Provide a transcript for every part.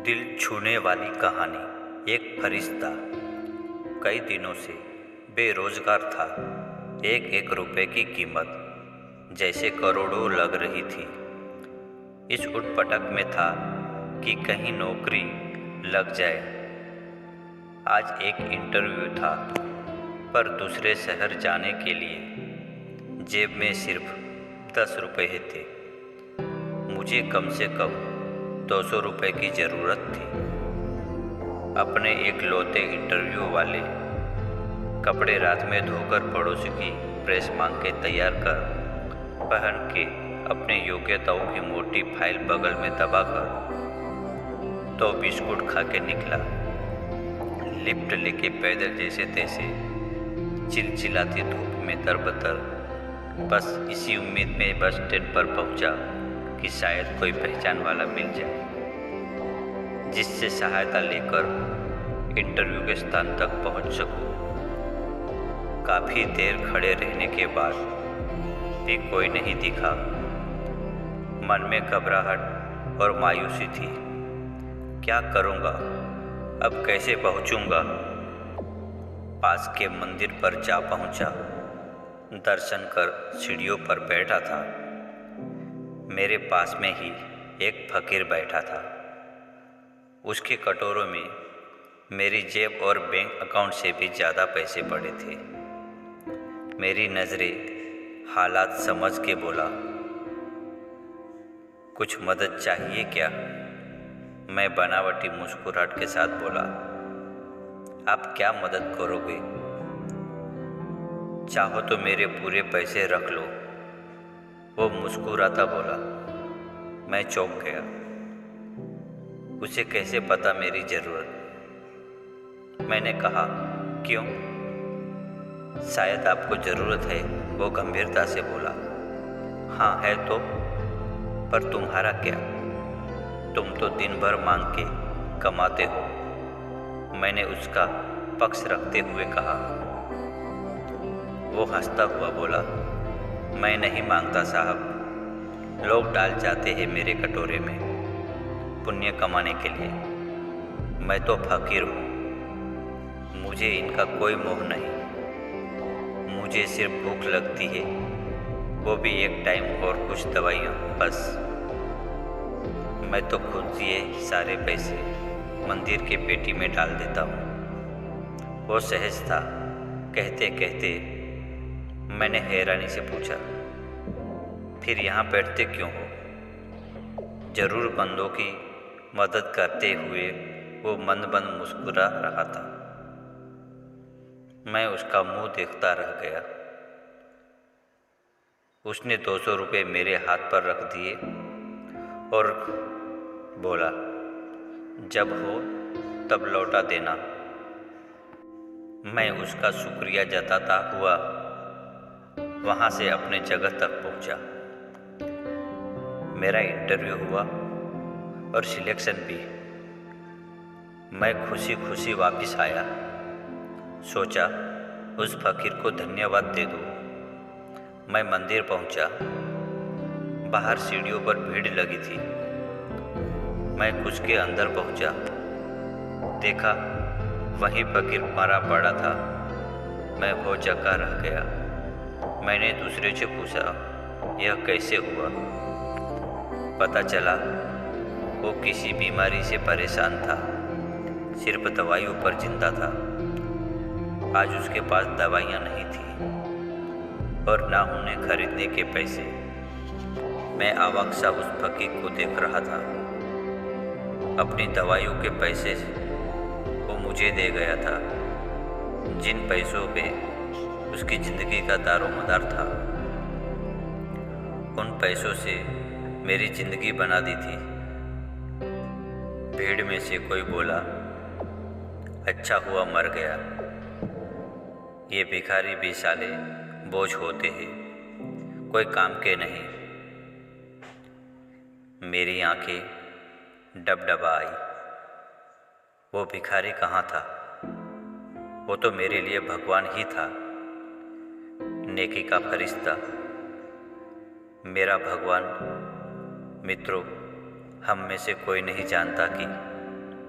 दिल छूने वाली कहानी। एक फरिश्ता कई दिनों से बेरोजगार था। एक एक रुपए की कीमत जैसे करोड़ों लग रही थी। इस उटपटक में था कि कहीं नौकरी लग जाए। आज एक इंटरव्यू था, पर दूसरे शहर जाने के लिए जेब में सिर्फ 10 रुपए थे। मुझे कम से कम 200 रुपए की ज़रूरत थी। अपने एक लौते इंटरव्यू वाले कपड़े रात में धोकर पड़ोसी की प्रेस मांग के तैयार कर पहन के अपने योग्यताओं की मोटी फाइल बगल में दबाकर तो बिस्कुट खा के निकला। लिफ्ट लेके पैदल जैसे तैसे चिलचिलाती धूप में तरबतर, बस इसी उम्मीद में बस स्टैंड पर पहुंचा कि शायद कोई पहचान वाला मिल जाए जिससे सहायता लेकर इंटरव्यू के स्थान तक पहुंच सकूं। काफ़ी देर खड़े रहने के बाद भी कोई नहीं दिखा। मन में घबराहट और मायूसी थी। क्या करूंगा, अब कैसे पहुंचूंगा? पास के मंदिर पर जा पहुंचा। दर्शन कर सीढ़ियों पर बैठा था। मेरे पास में ही एक फकीर बैठा था। उसके कटोरों में मेरी जेब और बैंक अकाउंट से भी ज़्यादा पैसे पड़े थे। मेरी नज़रें हालात समझ के बोला, कुछ मदद चाहिए क्या? मैं बनावटी मुस्कुराहट के साथ बोला, आप क्या मदद करोगे? चाहो तो मेरे पूरे पैसे रख लो। वो मुस्कुराता बोला। मैं चौंक गया। उसे कैसे पता मेरी ज़रूरत? मैंने कहा, क्यों? शायद आपको ज़रूरत है। वो गंभीरता से बोला। हाँ है तो, पर तुम्हारा क्या? तुम तो दिन भर मांग के कमाते हो। मैंने उसका पक्ष रखते हुए कहा। वो हंसता हुआ बोला, मैं नहीं मांगता साहब, लोग डाल जाते हैं मेरे कटोरे में पुण्य कमाने के लिए। मैं तो फकीर हूँ, मुझे इनका कोई मोह नहीं। मुझे सिर्फ भूख लगती है, वो भी एक टाइम और कुछ दवाइयाँ, बस। मैं तो खुद ये सारे पैसे मंदिर के पेटी में डाल देता हूँ। वो सहज था। कहते कहते मैंने हैरानी से पूछा, फिर यहाँ बैठते क्यों हो? ज़रूरतमंदों की मदद करते हुए वो मंद मंद मुस्कुरा रहा था। मैं उसका मुंह देखता रह गया। उसने 200 रुपये मेरे हाथ पर रख दिए और बोला, जब हो तब लौटा देना। मैं उसका शुक्रिया जताता हुआ वहाँ से अपने जगह तक पहुँचा। मेरा इंटरव्यू हुआ और सिलेक्शन भी। मैं खुशी खुशी वापस आया। सोचा उस फकीर को धन्यवाद दे दूँ। मैं मंदिर पहुंचा। बाहर सीढ़ियों पर भीड़ लगी थी। मैं कुछ के अंदर पहुंचा। देखा वहीं फकीर मरा पड़ा था। मैं वो जगह रह गया। मैंने दूसरे से पूछा, यह कैसे हुआ? पता चला वो किसी बीमारी से परेशान था, सिर्फ दवाइयों पर जिंदा था। आज उसके पास दवाइयाँ नहीं थी और ना उन्हें खरीदने के पैसे। मैं अवाक सा उस फकीर को देख रहा था। अपनी दवाइयों के पैसे वो मुझे दे गया था, जिन पैसों पे उसकी ज़िंदगी का दारोमदार था। उन पैसों से मेरी ज़िंदगी बना दी थी। भीड़ में से कोई बोला, अच्छा हुआ मर गया। ये भिखारी भी साले बोझ होते हैं, कोई काम के नहीं। मेरी आंखें डबडबा आई। वो भिखारी कहाँ था? वो तो मेरे लिए भगवान ही था, नेकी का फरिश्ता, मेरा भगवान। मित्रों, हम में से कोई नहीं जानता कि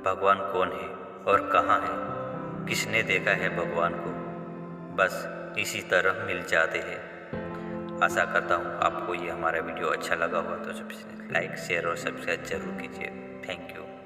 भगवान कौन है और कहाँ है, किसने देखा है भगवान को, बस इसी तरह मिल जाते हैं। आशा करता हूँ आपको ये हमारा वीडियो अच्छा लगा होगा, तो सबसे लाइक शेयर और सब्सक्राइब जरूर कीजिए। Thank you.